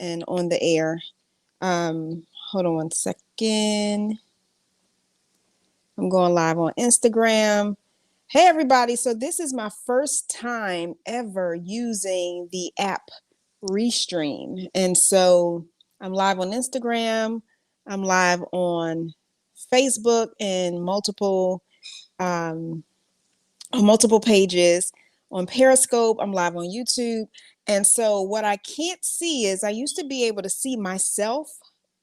and on the air. Hold on one second. I'm going live on Instagram. Hey, everybody. So this is my first time ever using the app Restream. And so I'm live on Instagram. I'm live on Facebook and on multiple pages. On Periscope, I'm live on YouTube. And so what I can't see is I used to be able to see myself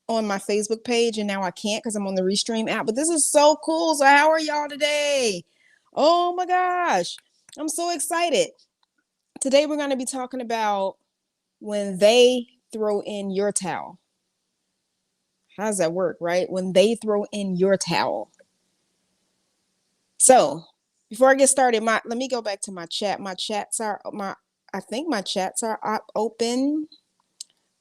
on my Facebook page, and now I can't because I'm on the Restream app. But this is so cool. So how are y'all today? Oh my gosh, I'm so excited. Today we're going to be talking about when they throw in your towel. How does that work, right? When they throw in your towel. So before I get started, let me go back to my chat. I think my chats are open.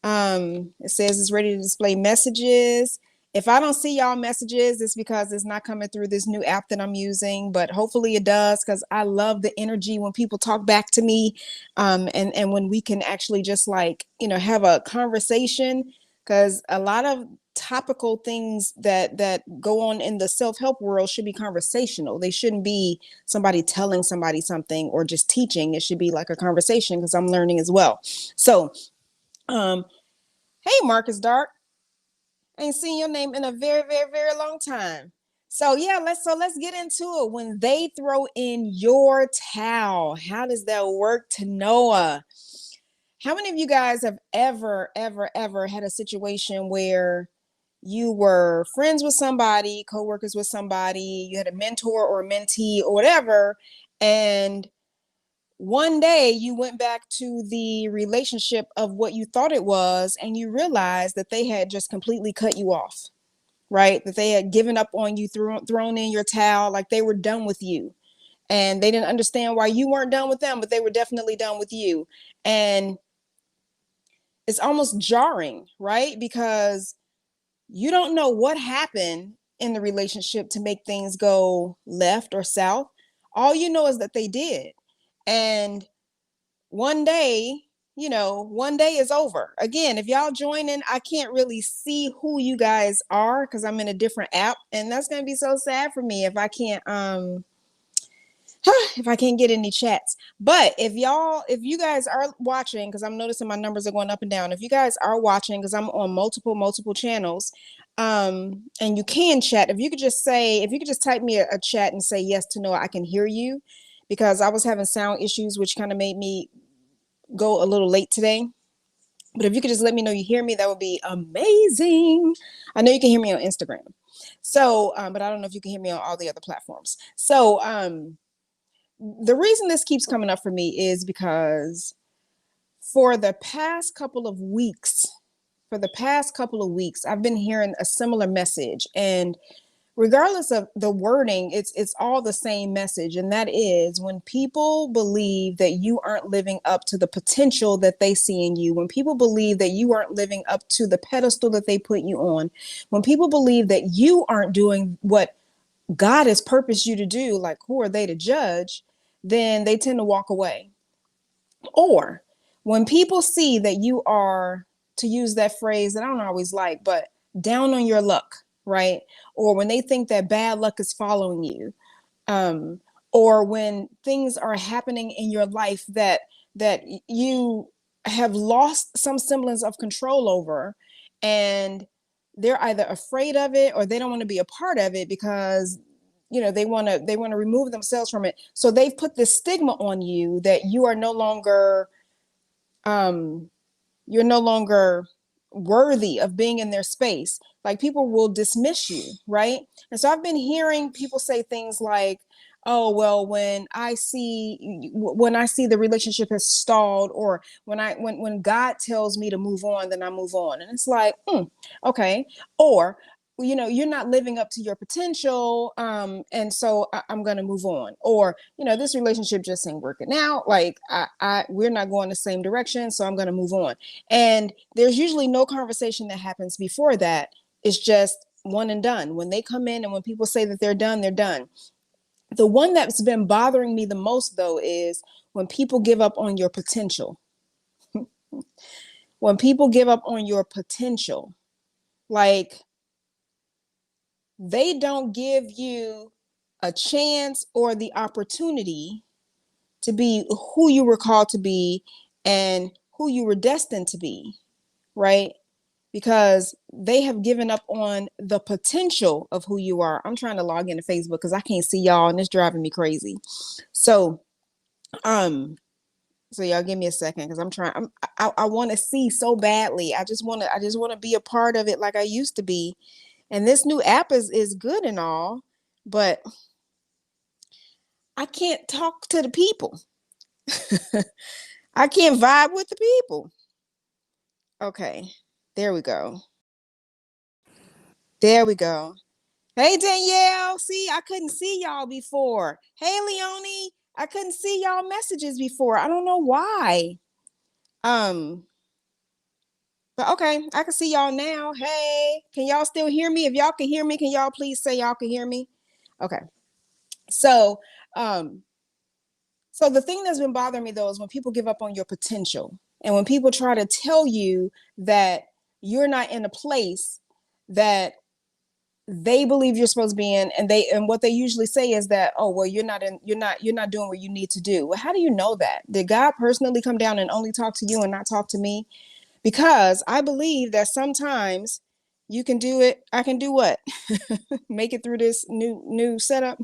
It says it's ready to display messages. If I don't see y'all messages, it's because it's not coming through this new app that I'm using, but hopefully it does, because I love the energy when people talk back to me, and when we can actually just have a conversation, because a lot of topical things that go on in the self-help world should be conversational. They shouldn't be somebody telling somebody something or just teaching. It should be like a conversation, because I'm learning as well. So hey, Marcus Dark. I ain't seen your name in a very, very, very long time. So yeah, let's get into it. When they throw in your towel, how does that work, Tanoa? How many of you guys have ever had a situation where you were friends with somebody, co-workers with somebody, you had a mentor or a mentee or whatever, and one day you went back to the relationship of what you thought it was, and you realized that they had just completely cut you off, right? That they had given up on you, thrown in your towel, like they were done with you. And they didn't understand why you weren't done with them, but they were definitely done with you. And it's almost jarring, right? Because you don't know what happened in the relationship to make things go left or south. All you know is that they did. And one day, one day is over. Again, if y'all join in, I can't really see who you guys are because I'm in a different app, and that's going to be so sad for me if I can't get any chats. But if you guys are watching, because I'm noticing my numbers are going up and down. If you guys are watching, because I'm on multiple channels, and you can chat, if you could just type me a chat and say yes to know I can hear you, because I was having sound issues, which kind of made me go a little late today. But if you could just let me know you hear me, that would be amazing. I know you can hear me on Instagram. So, but I don't know if you can hear me on all the other platforms. So, the reason this keeps coming up for me is because for the past couple of weeks, I've been hearing a similar message, and regardless of the wording, it's all the same message. And that is, when people believe that you aren't living up to the potential that they see in you, when people believe that you aren't living up to the pedestal that they put you on, when people believe that you aren't doing what God has purposed you to do, like, who are they to judge? Then they tend to walk away. Or when people see that you are, to use that phrase that I don't always like, but down on your luck, right? Or when they think that bad luck is following you, or when things are happening in your life that you have lost some semblance of control over, and they're either afraid of it or they don't want to be a part of it because they want to remove themselves from it. So they've put this stigma on you that you are no longer you're no longer worthy of being in their space. Like, people will dismiss you, right? And so I've been hearing people say things like, oh, well, when I see the relationship has stalled, or when God tells me to move on, then I move on. And it's like, okay. Or, you're not living up to your potential, and so I'm going to move on. Or, this relationship just ain't working out. Like, we're not going the same direction, so I'm going to move on. And there's usually no conversation that happens before that. It's just one and done. When they come in and when people say that they're done, they're done. The one that's been bothering me the most, though, is when people give up on your potential. when people give up on your potential, like they don't give you a chance or the opportunity to be who you were called to be and who you were destined to be, right? Because they have given up on the potential of who you are. I'm trying to log into Facebook because I can't see y'all and it's driving me crazy. So, so y'all give me a second because I want to see so badly. I just want to be a part of it like I used to be. And this new app is good and all, but I can't talk to the people. I can't vibe with the people. Okay, there we go. There we go. Hey, Danielle. See, I couldn't see y'all before. Hey, Leonie. I couldn't see y'all messages before. I don't know why. Um, but okay, I can see y'all now. Hey, can y'all still hear me? If y'all can hear me, can y'all please say y'all can hear me? Okay. So, um, so the thing that's been bothering me though is when people give up on your potential and when people try to tell you that you're not in a place that they believe you're supposed to be in, and what they usually say is that, oh well, you're not doing what you need to do. Well, how do you know that? Did God personally come down and only talk to you and not talk to me? Because I believe that sometimes you can do it. I can do what? Make it through this new setup.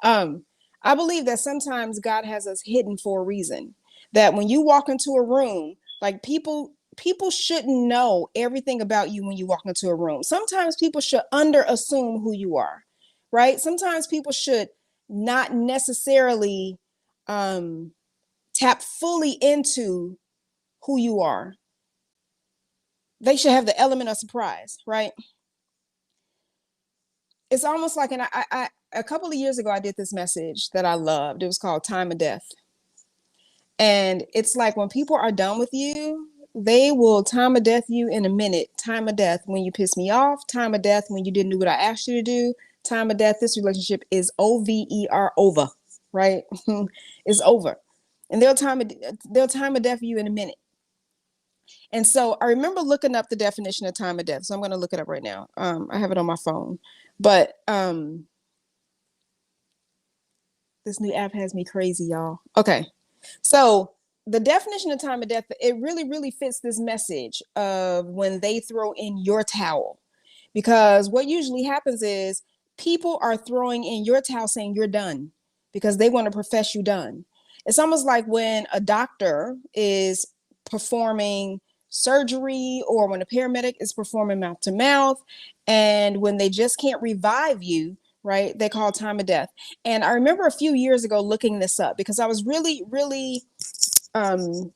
um I believe that sometimes God has us hidden for a reason. That when you walk into a room, like people shouldn't know everything about you when you walk into a room. Sometimes people should under assume who you are, right? Sometimes people should not necessarily um tap fully into who you are. They should have the element of surprise, right? It's almost like, and a couple of years ago, I did this message that I loved. It was called Time of Death. And it's like when people are done with you, they will time of death you in a minute. Time of death when you piss me off. Time of death when you didn't do what I asked you to do. Time of death, this relationship is over, right? It's over. And they'll time of death you in a minute. And so I remember looking up the definition of time of death. So I'm going to look it up right now. I have it on my phone. But this new app has me crazy, y'all. Okay. So the definition of time of death, it really, really fits this message of when they throw in your towel. Because what usually happens is people are throwing in your towel saying you're done because they want to profess you done. It's almost like when a doctor is performing surgery or when a paramedic is performing mouth to mouth and when they just can't revive you, right? They call time of death. And I remember a few years ago looking this up because I was really, really, y'all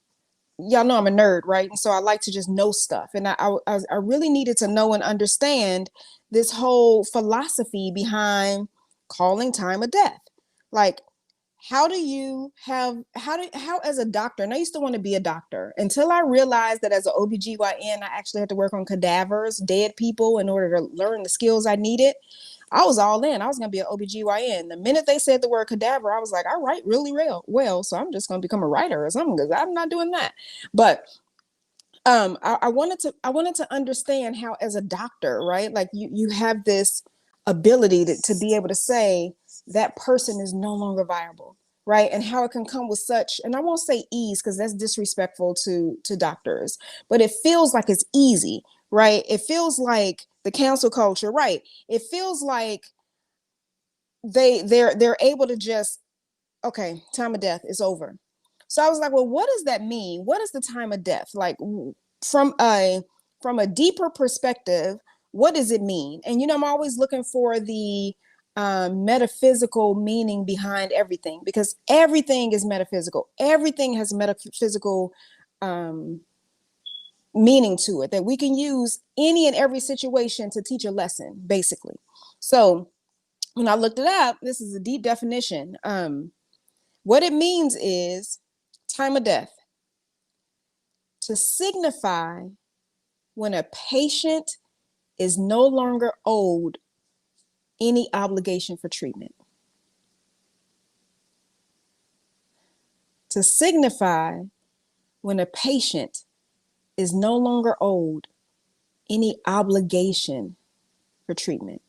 know I'm a nerd, right? And so I like to just know stuff. And I really needed to know and understand this whole philosophy behind calling time of death. Like, how as a doctor, and I used to want to be a doctor until I realized that as an OBGYN, I actually had to work on cadavers, dead people in order to learn the skills I needed. I was all in. I was going to be an OBGYN. The minute they said the word cadaver, I was like, I write really well, so I'm just going to become a writer or something because I'm not doing that. But I wanted to understand how as a doctor, right? Like you have this ability to be able to say that person is no longer viable, right? And how it can come with such, and I won't say ease because that's disrespectful to doctors, but it feels like it's easy, right? It feels like the cancel culture, right? It feels like they're able to just, okay, time of death is over. So I was like, well, what does that mean? What is the time of death? Like from a deeper perspective, what does it mean? And I'm always looking for the metaphysical meaning behind everything because everything is metaphysical. Everything has metaphysical meaning to it that we can use any and every situation to teach a lesson, basically. So when I looked it up, this is a deep definition. What it means is time of death to signify when a patient is no longer owed any obligation for treatment. To signify when a patient is no longer owed any obligation for treatment.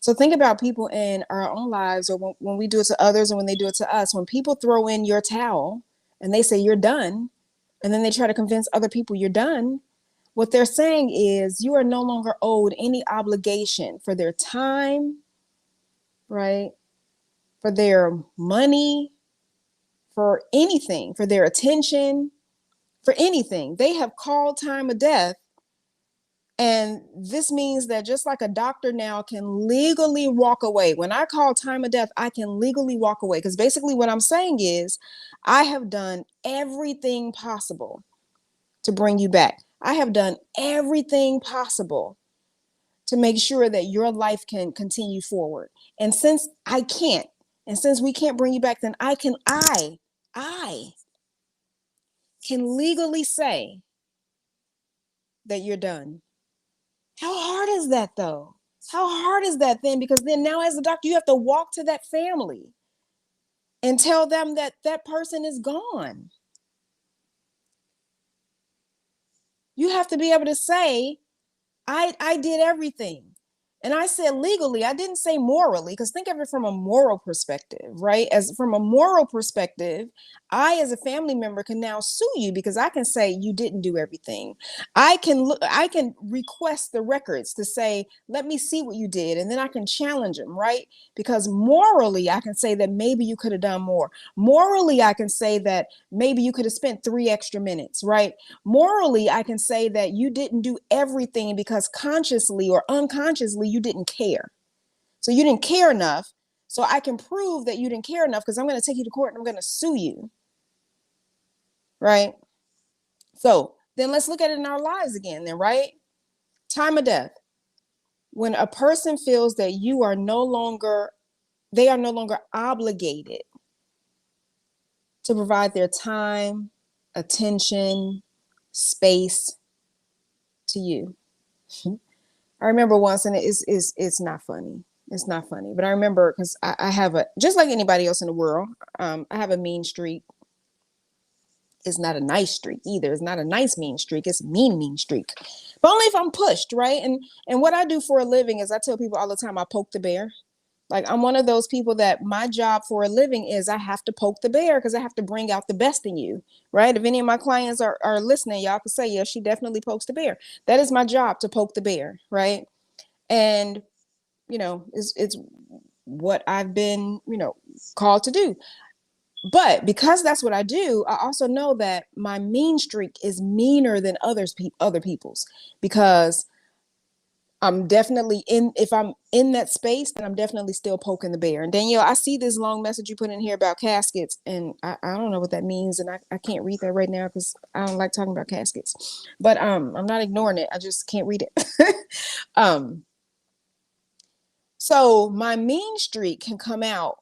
So think about people in our own lives, or when we do it to others, and when they do it to us. When people throw in your towel and they say you're done, and then they try to convince other people you're done, what they're saying is you are no longer owed any obligation for their time, right? For their money, for anything, for their attention, for anything. They have called time of death. And this means that just like a doctor now can legally walk away, when I call time of death, I can legally walk away. Because basically what I'm saying is I have done everything possible to bring you back. I have done everything possible to make sure that your life can continue forward. And since I can't, and since we can't bring you back, then I can legally say that you're done. How hard is that though? How hard is that then? Because then now as a doctor, you have to walk to that family and tell them that that person is gone. You have to be able to say, I did everything. And I said legally, I didn't say morally, because think of it from a moral perspective, right? As from a moral perspective, I, as a family member, can now sue you because I can say you didn't do everything. I can request the records to say, let me see what you did, and then I can challenge them, right? Because morally, I can say that maybe you could have done more. Morally, I can say that maybe you could have spent 3 extra minutes, right? Morally, I can say that you didn't do everything because consciously or unconsciously you didn't care. So you didn't care enough. So I can prove that you didn't care enough because I'm going to take you to court and I'm going to sue you. Right? So then let's look at it in our lives again then, right? Time of death. When a person feels that they are no longer obligated to provide their time, attention, space to you. I remember once, and it's not funny. It's not funny, but I remember because I have just like anybody else in the world, I have a mean streak. It's not a nice streak either. It's not a nice mean streak. It's a mean streak, but only if I'm pushed, right? And what I do for a living is I tell people all the time I poke the bear. Like I'm one of those people that my job for a living is I have to poke the bear because I have to bring out the best in you, right? If any of my clients are listening, y'all can say, yeah, she definitely pokes the bear. That is my job, to poke the bear, right? And it's what I've been called to do. But because that's what I do, I also know that my mean streak is meaner than other people's, because I'm definitely if I'm in that space, then I'm definitely still poking the bear. And Danielle, I see this long message you put in here about caskets, and I don't know what that means, and I can't read that right now because I don't like talking about caskets. But I'm not ignoring it. I just can't read it. So my mean streak can come out.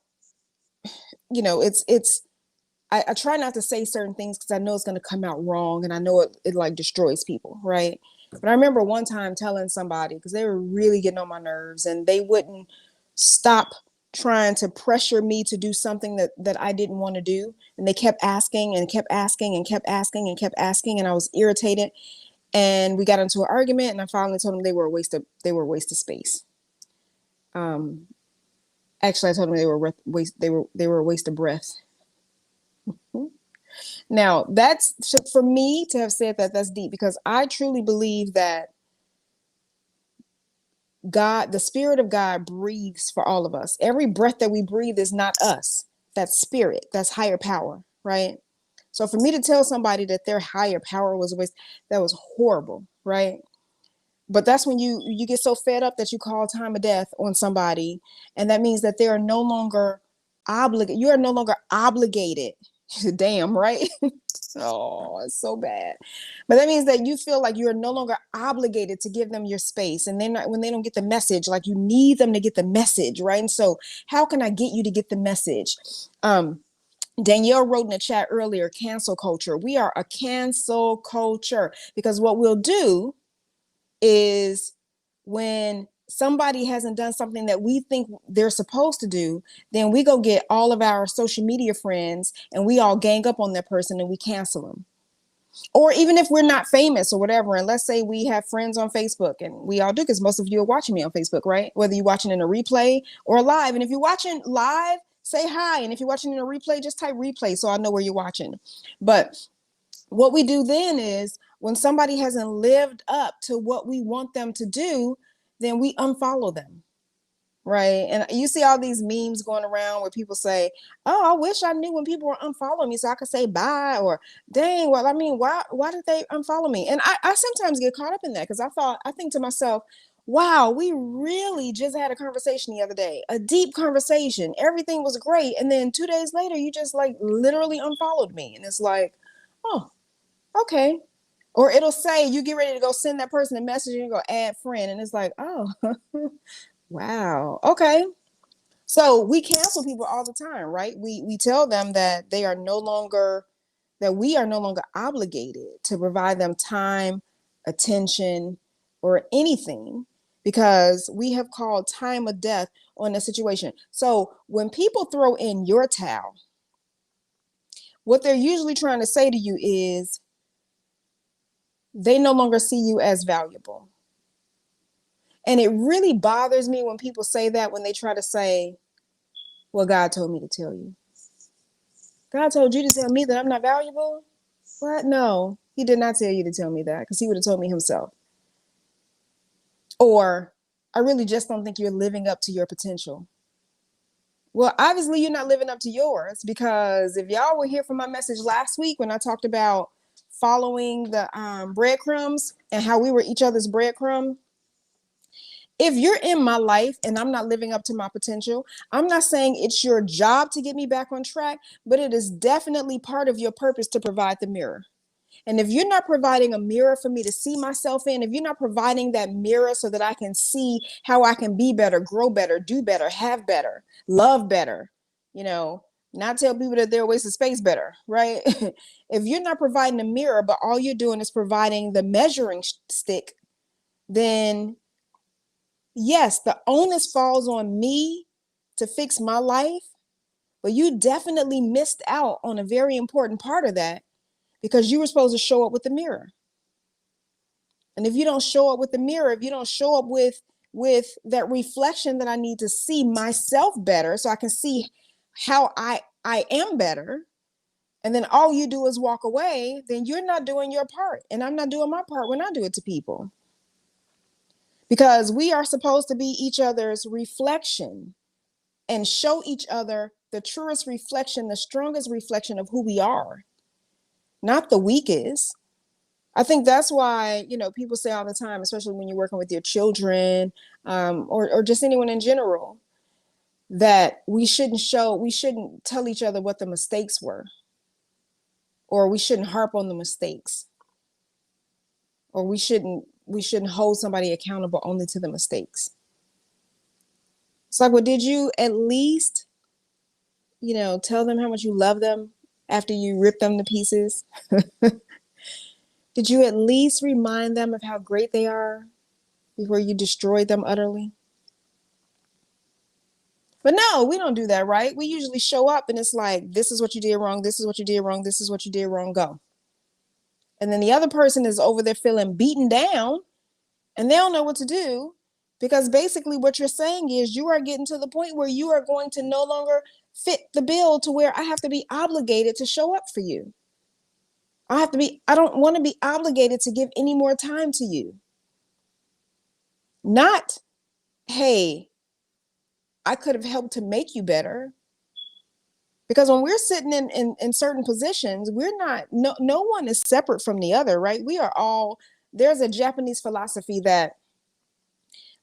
I try not to say certain things because I know it's going to come out wrong, and I know it like destroys people, right? But I remember one time telling somebody, because they were really getting on my nerves and they wouldn't stop trying to pressure me to do something that I didn't want to do. And they kept asking and kept asking and kept asking and kept asking. And I was irritated. And we got into an argument, and I finally told them they were a waste of space. Actually, I told them they were a waste of breath. Now, that's for me to have said that, that's deep, because I truly believe that God, the Spirit of God, breathes for all of us. Every breath that we breathe is not us. That's spirit. That's higher power, right? So for me to tell somebody that their higher power was a waste, that was horrible, right? But that's when you get so fed up that you call time of death on somebody, and that means that they are no longer obligated. You are no longer obligated. Damn, right? Oh, it's so bad. But that means that you feel like you're no longer obligated to give them your space. And then when they don't get the message, like you need them to get the message, right? And so how can I get you to get the message? Danielle wrote in the chat earlier, cancel culture. We are a cancel culture, because what we'll do is when somebody hasn't done something that we think they're supposed to do, then we go get all of our social media friends and we all gang up on that person and we cancel them. Or even if we're not famous or whatever, and let's say we have friends on Facebook, and we all do, because most of you are watching me on Facebook, right? Whether you're watching in a replay or live. And if you're watching live, say hi. And if you're watching in a replay, just type replay so I know where you're watching. But what we do then is when somebody hasn't lived up to what we want them to do, then we unfollow them. Right. And you see all these memes going around where people say, oh, I wish I knew when people were unfollowing me so I could say bye, or dang, well, I mean, why did they unfollow me? And I sometimes get caught up in that because I think to myself, wow, we really just had a conversation the other day, a deep conversation. Everything was great. And then 2 days later, you just like literally unfollowed me. And it's like, oh, okay. Or it'll say you get ready to go send that person a message and you go add friend. And it's like, oh, wow. Okay. So we cancel people all the time, right? We tell them that they are no longer, that we are no longer obligated to provide them time, attention, or anything, because we have called time of death on the situation. So when people throw in your towel, what they're usually trying to say to you is they no longer see you as valuable. And it really bothers me when people say that, when they try to say, well, God told me to tell you. God told you to tell me that I'm not valuable? What? No, he did not tell you to tell me that, because he would have told me himself. Or, I really just don't think you're living up to your potential. Well, obviously you're not living up to yours, because if y'all were here for my message last week when I talked about following the breadcrumbs and how we were each other's breadcrumb, if you're in my life and I'm not living up to my potential, I'm not saying it's your job to get me back on track, but it is definitely part of your purpose to provide the mirror. And if you're not providing a mirror for me to see myself in, if you're not providing that mirror so that I can see how I can be better, grow better, do better, have better, love better, not tell people that they're a waste of space better, right? If you're not providing a mirror, but all you're doing is providing the measuring stick, then yes, the onus falls on me to fix my life, but you definitely missed out on a very important part of that, because you were supposed to show up with the mirror. And if you don't show up with the mirror, if you don't show up with that reflection that I need to see myself better so I can see how I am better, and then all you do is walk away, then you're not doing your part. And I'm not doing my part when I do it to people. Because we are supposed to be each other's reflection and show each other the truest reflection, the strongest reflection of who we are, not the weakest. I think that's why, people say all the time, especially when you're working with your children, or just anyone in general, that we shouldn't tell each other what the mistakes were, or we shouldn't harp on the mistakes, or we shouldn't hold somebody accountable only to the mistakes. It's like, well, did you at least, tell them how much you love them after you rip them to pieces? Did you at least remind them of how great they are before you destroyed them utterly? But no, we don't do that, right? We usually show up and it's like, this is what you did wrong. This is what you did wrong. This is what you did wrong. Go. And then the other person is over there feeling beaten down and they don't know what to do, because basically what you're saying is you are getting to the point where you are going to no longer fit the bill to where I have to be obligated to show up for you. I don't want to be obligated to give any more time to you. Not, hey, I could have helped to make you better. Because when we're sitting in certain positions, we're not, no one is separate from the other, right? We are all, there's a Japanese philosophy that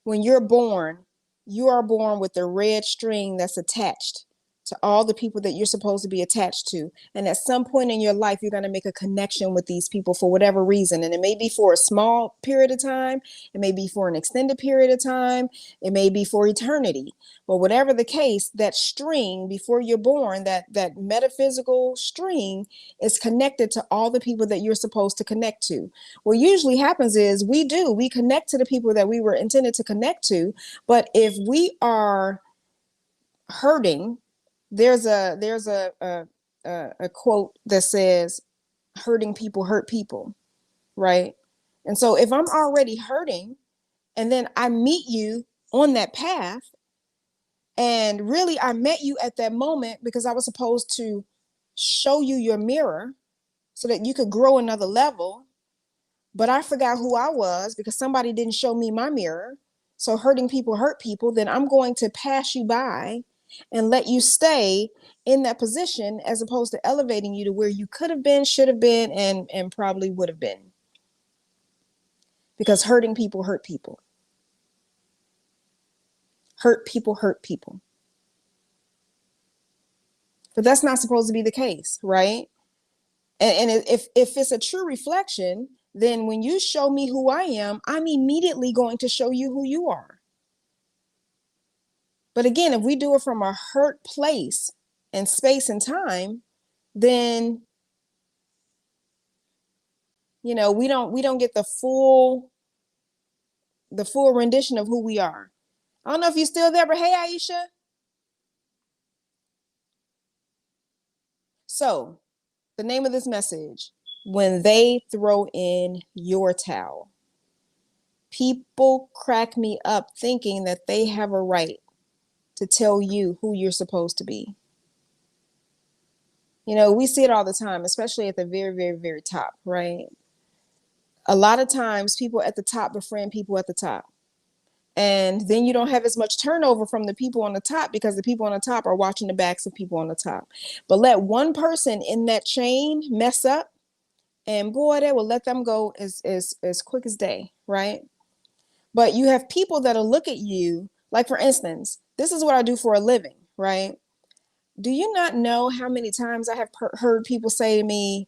when you're born, you are born with the red string that's attached to all the people that you're supposed to be attached to. And at some point in your life, you're going to make a connection with these people for whatever reason. And it may be for a small period of time. It may be for an extended period of time. It may be for eternity. But whatever the case, that string before you're born, that metaphysical string is connected to all the people that you're supposed to connect to. What usually happens is we connect to the people that we were intended to connect to. But if we are hurting, there's a quote that says, hurting people hurt people, right? And so if I'm already hurting and then I meet you on that path, and really I met you at that moment because I was supposed to show you your mirror so that you could grow another level, but I forgot who I was because somebody didn't show me my mirror. So hurting people hurt people, then I'm going to pass you by and let you stay in that position as opposed to elevating you to where you could have been, should have been, and probably would have been. Because hurting people hurt people. Hurt people hurt people. But that's not supposed to be the case, right? And if it's a true reflection, then when you show me who I am, I'm immediately going to show you who you are. But again, if we do it from a hurt place and space and time, then, you know, we don't get the full rendition of who we are. I don't know if you're still there, but hey, Aisha. So the name of this message, when they throw in your towel. People crack me up thinking that they have a right to tell you who you're supposed to be. You know, we see it all the time, especially at the very, very, very top, right? A lot of times people at the top befriend people at the top. And then you don't have as much turnover from the people on the top because the people on the top are watching the backs of people on the top. But let one person in that chain mess up, and boy, they will let them go as quick as day, right? But you have people that'll look at you, like for instance, this is what I do for a living, right? Do you not know how many times I have heard people say to me,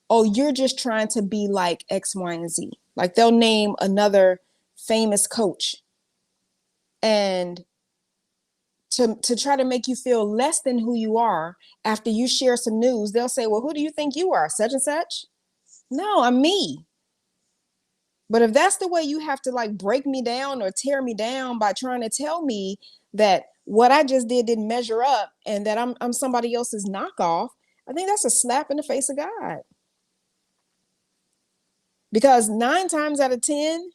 oh, you're just trying to be like X, Y, and Z. Like they'll name another famous coach. And to try to make you feel less than who you are after you share some news, they'll say, well, who do you think you are? Such and such? No, I'm me. But if that's the way you have to like break me down or tear me down by trying to tell me that what I just didn't measure up and that I'm somebody else's knockoff, I think that's a slap in the face of God. Because 9 times out of 10,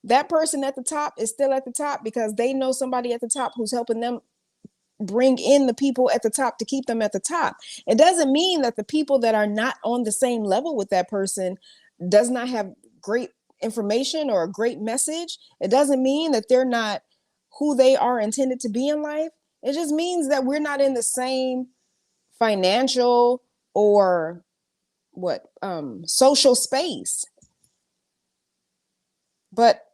that person at the top is still at the top because they know somebody at the top who's helping them bring in the people at the top to keep them at the top. It doesn't mean that the people that are not on the same level with that person does not have great information or a great message. It doesn't mean that they're not who they are intended to be in life. It just means that we're not in the same financial or social space. But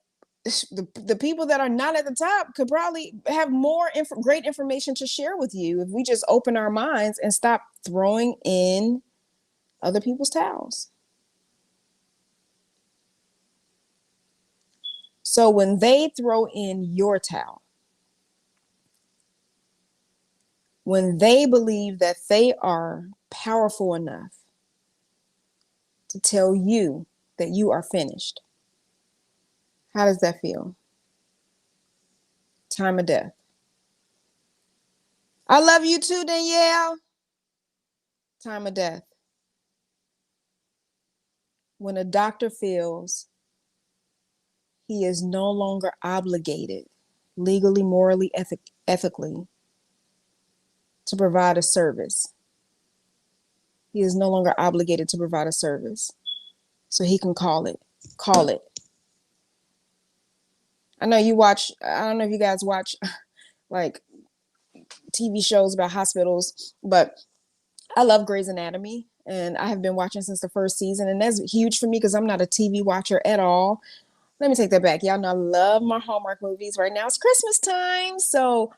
the people that are not at the top could probably have more great information to share with you if we just open our minds and stop throwing in other people's towels. So when they throw in your towel, when they believe that they are powerful enough to tell you that you are finished, how does that feel? Time of death. I love you too, Danielle. Time of death. When a doctor feels he is no longer obligated, legally, morally, ethically, to provide a service. He is no longer obligated to provide a service. So he can call it. I know you watch, I don't know if you guys watch like TV shows about hospitals, but I love Grey's Anatomy and I have been watching since the first season, and that's huge for me because I'm not a TV watcher at all. Let me take that back. Y'all know I love my Hallmark movies. Right now it's Christmas time, so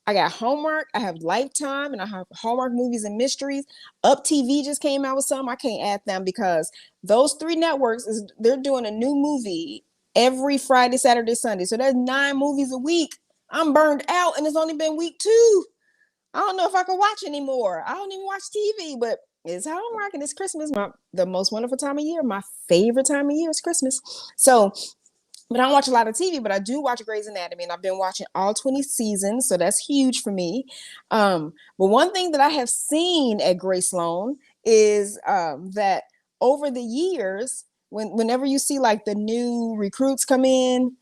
I got Hallmark, I have Lifetime, and I have Hallmark Movies and Mysteries. Up TV just came out with some. I can't add them because those three networks they're doing a new movie every Friday, Saturday, Sunday. So there's 9 movies a week. I'm burned out, and it's only been week 2. I don't know if I can watch anymore. I don't even watch TV, but it's Hallmark and it's Christmas. The most wonderful time of year. My favorite time of year is Christmas. So but I don't watch a lot of TV, but I do watch Grey's Anatomy, and I've been watching all 20 seasons, so that's huge for me. But one thing that I have seen at Grey Sloan is that over the years, whenever you see like the new recruits come in,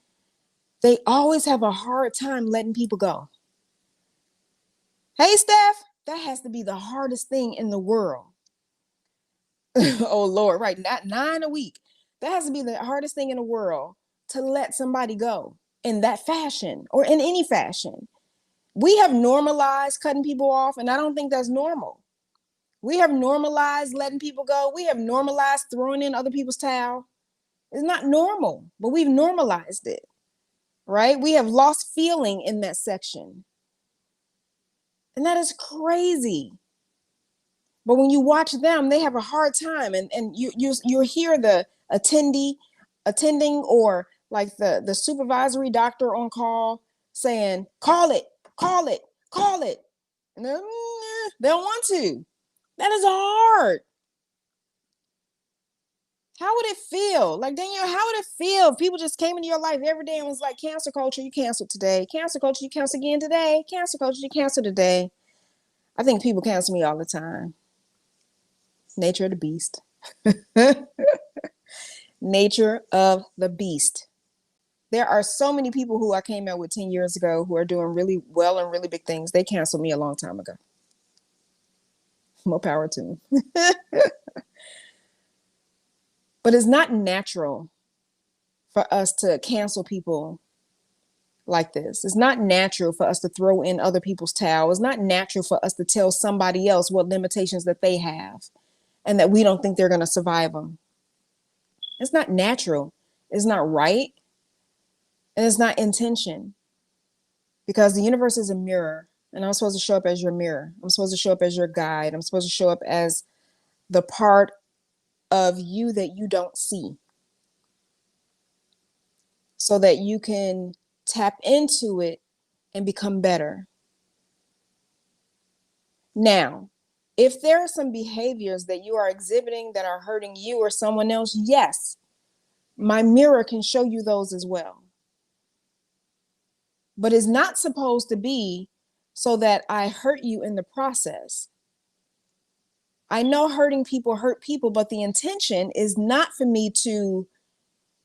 they always have a hard time letting people go. Hey, Steph, that has to be the hardest thing in the world. Oh, Lord, right, not 9 a week. That has to be the hardest thing in the world to let somebody go in that fashion or in any fashion. We have normalized cutting people off, and I don't think that's normal. We have normalized letting people go. We have normalized throwing in other people's towel. It's not normal, but we've normalized it, right? We have lost feeling in that section. And that is crazy. But when you watch them, they have a hard time. And you hear the attending or like the supervisory doctor on call saying, call it. And they don't want to. That is hard. How would it feel? Like, Danielle, how would it feel if people just came into your life every day and was like, cancel culture, you canceled today. Cancel culture, you cancel again today. Cancel culture, you cancel today. I think people cancel me all the time. Nature of the beast. Nature of the beast. There are so many people who I came out with 10 years ago who are doing really well and really big things. They canceled me a long time ago. More power to them. But it's not natural for us to cancel people like this. It's not natural for us to throw in other people's towel. It's not natural for us to tell somebody else what limitations that they have and that we don't think they're going to survive them. It's not natural. It's not right. And it's not intention. Because the universe is a mirror, and I'm supposed to show up as your mirror. I'm supposed to show up as your guide. I'm supposed to show up as the part of you that you don't see, so that you can tap into it and become better. Now, if there are some behaviors that you are exhibiting that are hurting you or someone else, yes, my mirror can show you those as well. But it's not supposed to be so that I hurt you in the process. I know hurting people hurt people, but the intention is not for me to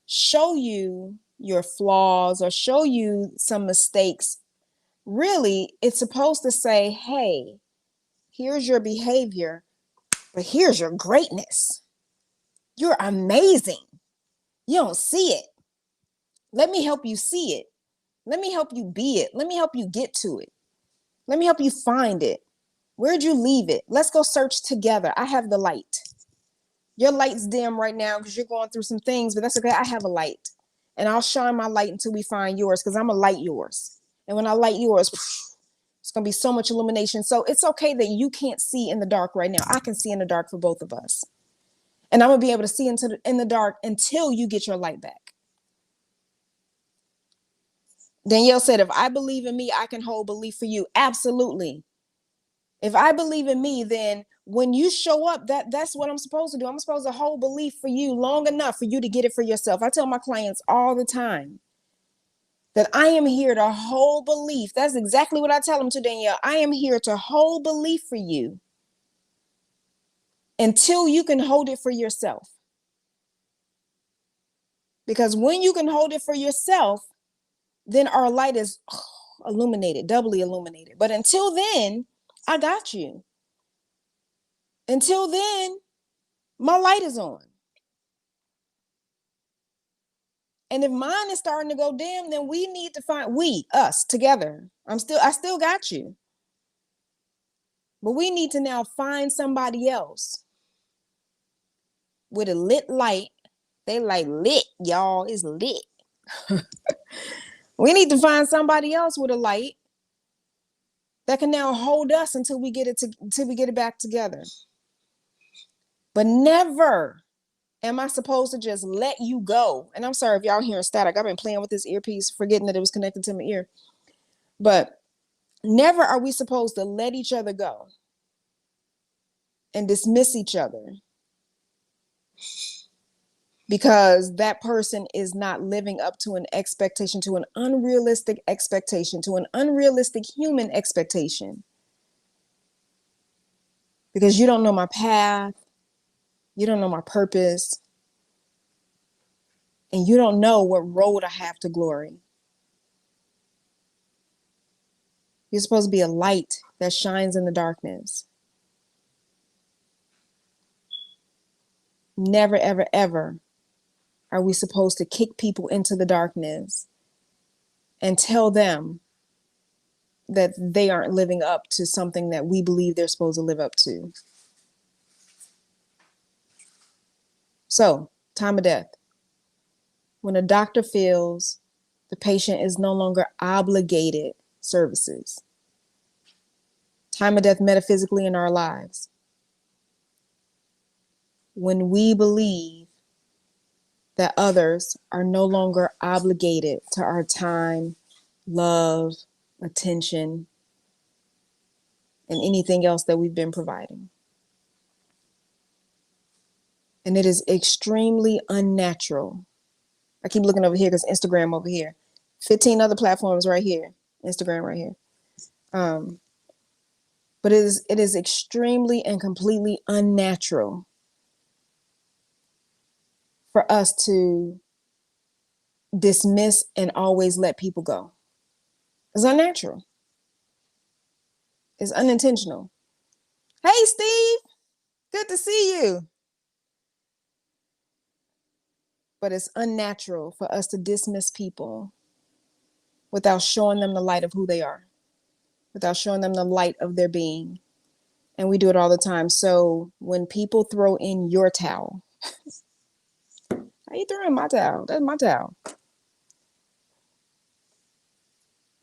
show you your flaws or show you some mistakes. Really, it's supposed to say, hey, here's your behavior, but here's your greatness. You're amazing. You don't see it. Let me help you see it. Let me help you be it. Let me help you get to it. Let me help you find it. Where'd you leave it? Let's go search together. I have the light. Your light's dim right now because you're going through some things, but that's okay. I have a light, and I'll shine my light until we find yours, because I'm gonna light yours. And when I light yours, it's gonna be so much illumination. So it's okay that you can't see in the dark right now. I can see in the dark for both of us. And I'm gonna be able to see in the dark until you get your light back. Danielle said, if I believe in me, I can hold belief for you. Absolutely. If I believe in me, then when you show up, that's what I'm supposed to do. I'm supposed to hold belief for you long enough for you to get it for yourself. I tell my clients all the time that I am here to hold belief. That's exactly what I tell them to Danielle. I am here to hold belief for you until you can hold it for yourself. Because when you can hold it for yourself, then our light is illuminated, doubly illuminated. But until then, I got you. Until then, my light is on. And if mine is starting to go dim, then we need to find us together. I still got you. But we need to now find somebody else with a lit light. They like lit, y'all. It's lit. We need to find somebody else with a light that can now hold us until we get it back together. But never am I supposed to just let you go. And I'm sorry if y'all hearing static. I've been playing with this earpiece, forgetting that it was connected to my ear. But never are we supposed to let each other go and dismiss each other because that person is not living up to an expectation, to an unrealistic expectation, to an unrealistic human expectation. Because you don't know my path, you don't know my purpose, and you don't know what road I have to glory. You're supposed to be a light that shines in the darkness. Never, ever, ever are we supposed to kick people into the darkness and tell them that they aren't living up to something that we believe they're supposed to live up to. So, time of death. When a doctor feels the patient is no longer obligated services. Time of death metaphysically in our lives. When we believe that others are no longer obligated to our time, love, attention, and anything else that we've been providing. And it is extremely unnatural. I keep looking over here because Instagram over here. 15 other platforms right here. Instagram right here. But it is extremely and completely unnatural for us to dismiss and always let people go. It's unnatural. It's unintentional. Hey, Steve, good to see you. But it's unnatural for us to dismiss people without showing them the light of who they are, without showing them the light of their being. And we do it all the time. So when people throw in your towel, how you throwing my towel? That's my towel.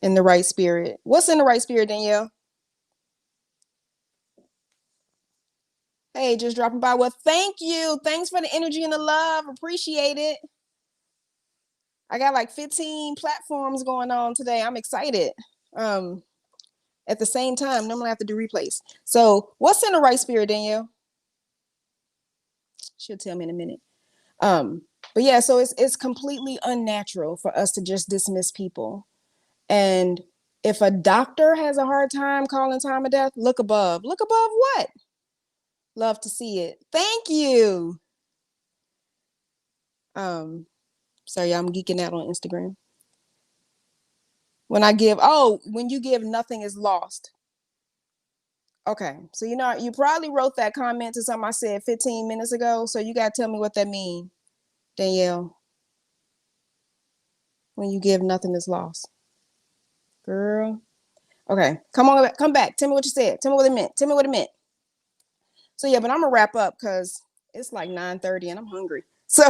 In the right spirit. What's in the right spirit, Danielle? Hey, just dropping by. Well, thank you. Thanks for the energy and the love. Appreciate it. I got like 15 platforms going on today. I'm excited. At the same time, normally I have to do replays. So what's in the right spirit, Danielle? She'll tell me in a minute. But yeah, so it's completely unnatural for us to just dismiss people. And if a doctor has a hard time calling time of death, look above. Look above what? Love to see it. Thank you. Sorry, I'm geeking out on Instagram. When you give, nothing is lost. Okay, so you probably wrote that comment to something I said 15 minutes ago, so you got to tell me what that means, Danielle. When you give, nothing is lost. Girl. Okay, come back. Tell me what you said. Tell me what it meant. So yeah, but I'm gonna wrap up because it's like 9:30 and I'm hungry. So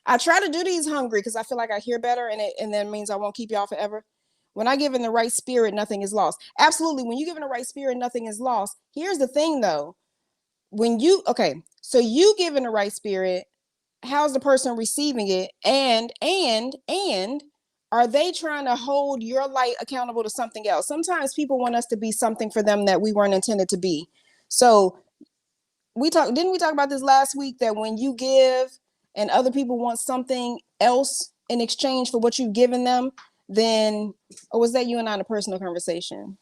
I try to do these hungry because I feel like I hear better, and that means I won't keep y'all forever. When I give in the right spirit, nothing is lost. Absolutely. When you give in the right spirit, nothing is lost. Here's the thing though. So you give in the right spirit, how's the person receiving it? And are they trying to hold your light accountable to something else? Sometimes people want us to be something for them that we weren't intended to be. So didn't we talk about this last week, that when you give and other people want something else in exchange for what you've given them, then, or was that you and I in a personal conversation?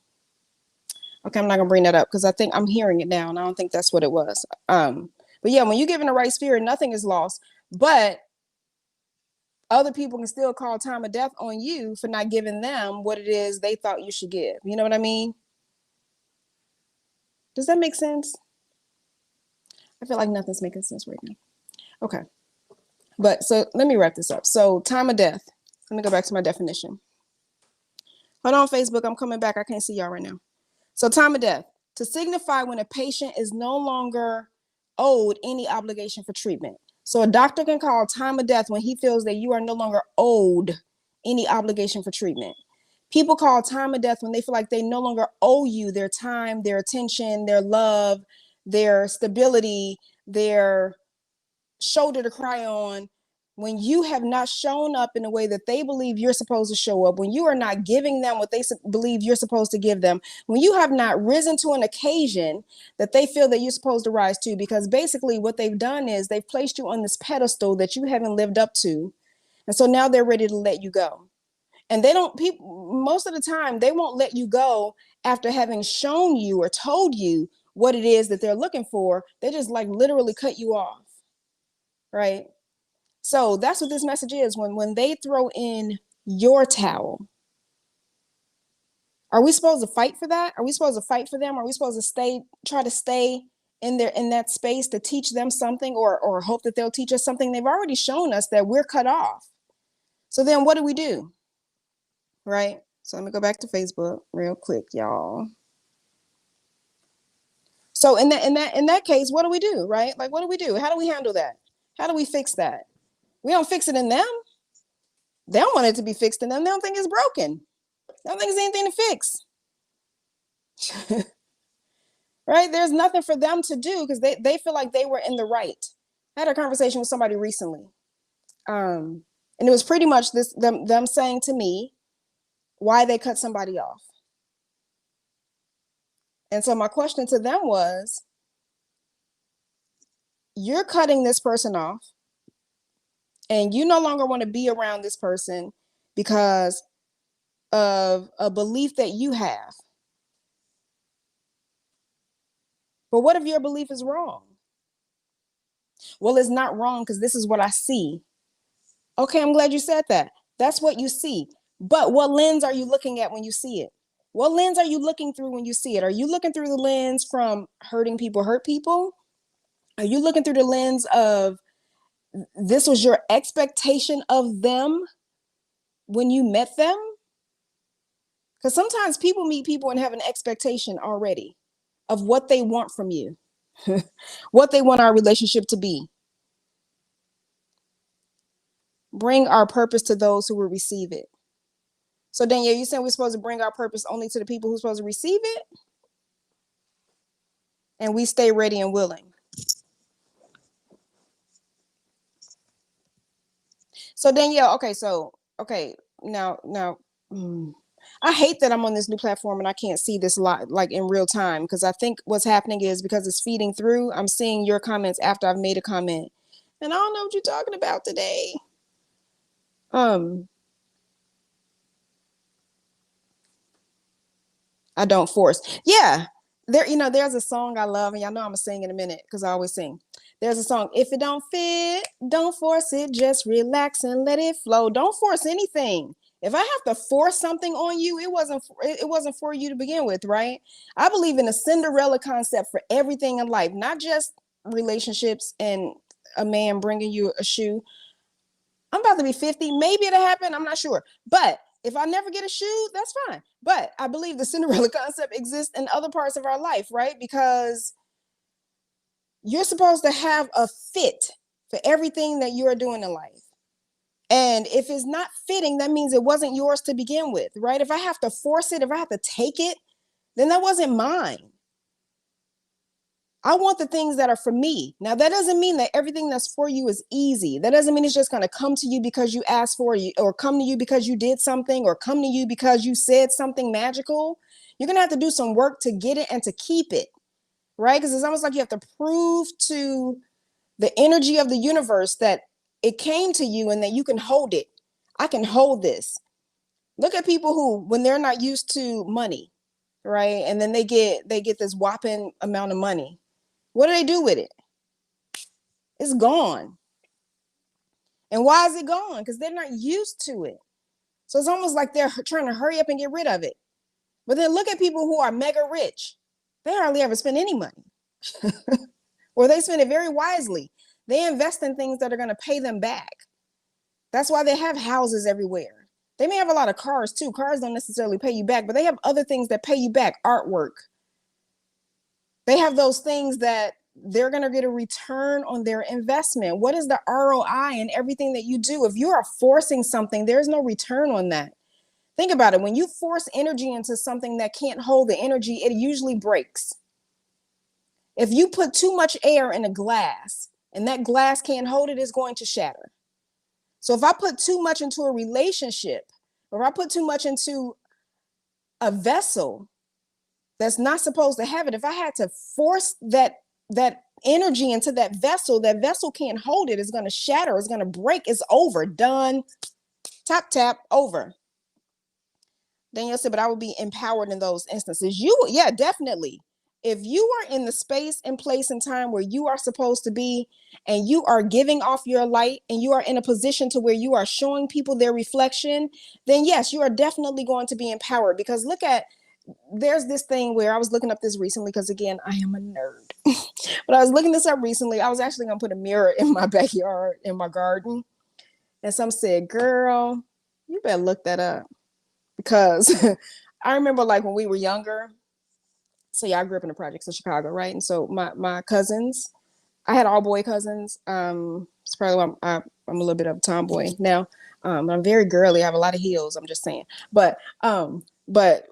Okay, I'm not gonna bring that up because I think I'm hearing it now and I don't think that's what it was. But yeah, when you give in the right spirit, nothing is lost. But other people can still call time of death on you for not giving them what it is they thought you should give. You know what I mean? Does that make sense? I feel like nothing's making sense right now. Okay. But so let me wrap this up. So time of death. Let me go back to my definition. Hold on, Facebook. I'm coming back. I can't see y'all right now. So time of death, to signify when a patient is no longer owed any obligation for treatment. So a doctor can call time of death when he feels that you are no longer owed any obligation for treatment. People call time of death when they feel like they no longer owe you their time, their attention, their love, their stability, their shoulder to cry on. When you have not shown up in a way that they believe you're supposed to show up, when you are not giving them what they believe you're supposed to give them, when you have not risen to an occasion that they feel that you're supposed to rise to, because basically what they've done is they've placed you on this pedestal that you haven't lived up to. And so now they're ready to let you go. And they don't, people, most of the time, they won't let you go after having shown you or told you what it is that they're looking for. They just like literally cut you off. Right. So that's what this message is. When they throw in your towel, are we supposed to fight for that? Are we supposed to fight for them? Are we supposed to try to stay in that space to teach them something, or hope that they'll teach us something? They've already shown us that we're cut off. So then what do? Right? So let me go back to Facebook real quick, y'all. So in that case, what do? Right? Like, what do we do? How do we handle that? How do we fix that? We don't fix it in them. They don't want it to be fixed in them. They don't think it's broken. They don't think there's anything to fix. Right? There's nothing for them to do because they feel like they were in the right. I had a conversation with somebody recently. And it was pretty much them saying to me why they cut somebody off. And so my question to them was, you're cutting this person off and you no longer want to be around this person because of a belief that you have. But what if your belief is wrong? Well, it's not wrong because this is what I see. Okay, I'm glad you said that. That's what you see. But what lens are you looking at when you see it? What lens are you looking through when you see it? Are you looking through the lens from hurting people hurt people? Are you looking through the lens of this was your expectation of them when you met them? Because sometimes people meet people and have an expectation already of what they want from you, what they want our relationship to be. Bring our purpose to those who will receive it. So Danielle, you saying we're supposed to bring our purpose only to the people who're supposed to receive it? And we stay ready and willing. So Danielle, okay, now, I hate that I'm on this new platform and I can't see this lot like in real time, because I think what's happening is because it's feeding through, I'm seeing your comments after I've made a comment. And I don't know what you're talking about today. I don't force. Yeah. There's a song I love, and y'all know I'm gonna sing in a minute because I always sing. There's a song, if it don't fit, don't force it, just relax and let it flow. Don't force anything. If I have to force something on you, it wasn't for you to begin with, right? I believe in a Cinderella concept for everything in life, not just relationships and a man bringing you a shoe. I'm about to be 50. Maybe it'll happen. I'm not sure. But if I never get a shoe, that's fine. But I believe the Cinderella concept exists in other parts of our life, right? Because you're supposed to have a fit for everything that you are doing in life. And if it's not fitting, that means it wasn't yours to begin with, right? If I have to force it, if I have to take it, then that wasn't mine. I want the things that are for me. Now, that doesn't mean that everything that's for you is easy. That doesn't mean it's just going to come to you because you asked for it, or come to you because you did something, or come to you because you said something magical. You're going to have to do some work to get it and to keep it, right? Because it's almost like you have to prove to the energy of the universe that it came to you and that you can hold it. I can hold this. Look at people who, when they're not used to money, right? And then they get this whopping amount of money. What do they do with it? It's gone. And why is it gone? Because they're not used to it. So it's almost like they're trying to hurry up and get rid of it. But then look at people who are mega rich. They hardly ever spend any money. Or they spend it very wisely. They invest in things that are going to pay them back. That's why they have houses everywhere. They may have a lot of cars too. Cars don't necessarily pay you back, but they have other things that pay you back. Artwork. They have those things that they're going to get a return on their investment. What is the ROI in everything that you do? If you are forcing something, there's no return on that. Think about it. When you force energy into something that can't hold the energy, it usually breaks. If you put too much air in a glass and that glass can't hold it, it's going to shatter. So if I put too much into a relationship, or I put too much into a vessel that's not supposed to have it, if I had to force that energy into that vessel can't hold it. It's going to shatter. It's going to break. It's over. Done. Tap, tap, over. Danielle said, but I would be empowered in those instances. Yeah, definitely. If you are in the space and place and time where you are supposed to be, and you are giving off your light, and you are in a position to where you are showing people their reflection, then yes, you are definitely going to be empowered. Because there's this thing where I was looking up this recently, because again, I am a nerd. But I was looking this up recently. I was actually going to put a mirror in my backyard, in my garden. And some said, girl, you better look that up. Because I remember, like, when we were younger, so yeah, I grew up in the projects of Chicago, right? And so my cousins, I had all boy cousins. It's probably why I'm a little bit of a tomboy now. I'm very girly. I have a lot of heels. I'm just saying. But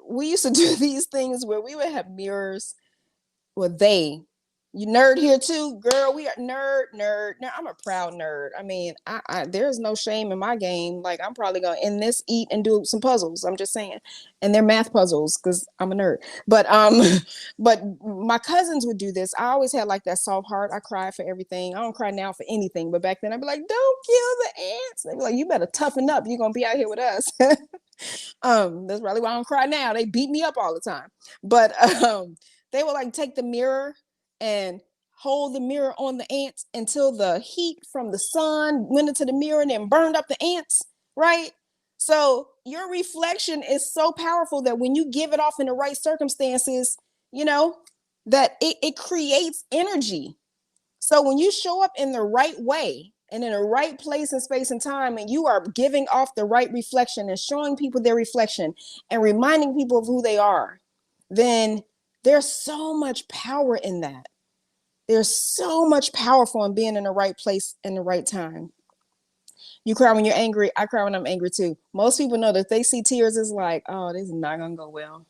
we used to do these things where we would have mirrors. Well, you nerd here too, girl. We are nerd. Now I'm a proud nerd. I mean, there's no shame in my game. Like, I'm probably gonna end this, eat, and do some puzzles. I'm just saying, and they're math puzzles because I'm a nerd. But but my cousins would do this. I always had like that soft heart. I cried for everything. I don't cry now for anything, but back then I'd be like, "Don't kill the ants." They'd be like, "You better toughen up. You're gonna be out here with us." That's probably why I don't cry now. They beat me up all the time, but they would like take the mirror and hold the mirror on the ants until the heat from the sun went into the mirror and then burned up the ants, right? So your reflection is so powerful that when you give it off in the right circumstances, you know, that it creates energy. So when you show up in the right way and in the right place and space and time, and you are giving off the right reflection and showing people their reflection and reminding people of who they are, then there's so much power in that. There's so much powerful in being in the right place in the right time. You cry when you're angry. I cry when I'm angry too. Most people know that if they see tears, it's like, oh, this is not gonna go well.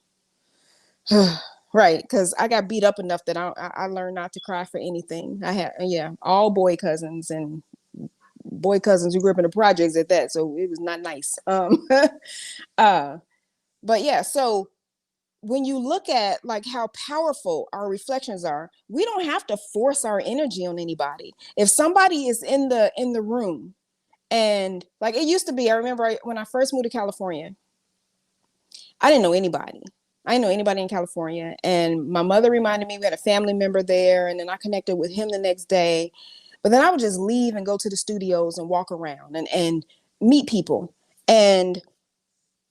Right, because I got beat up enough that I learned not to cry for anything. I had, yeah, all boy cousins and boy cousins who grew up in the projects at that, so it was not nice. Uh, but yeah, so when you look at like how powerful our reflections are, we don't have to force our energy on anybody. If somebody is in the room, and like it used to be, I remember when I first moved to California, I didn't know anybody. I didn't know anybody in California. And my mother reminded me we had a family member there. And then I connected with him the next day. But then I would just leave and go to the studios and walk around and meet people. And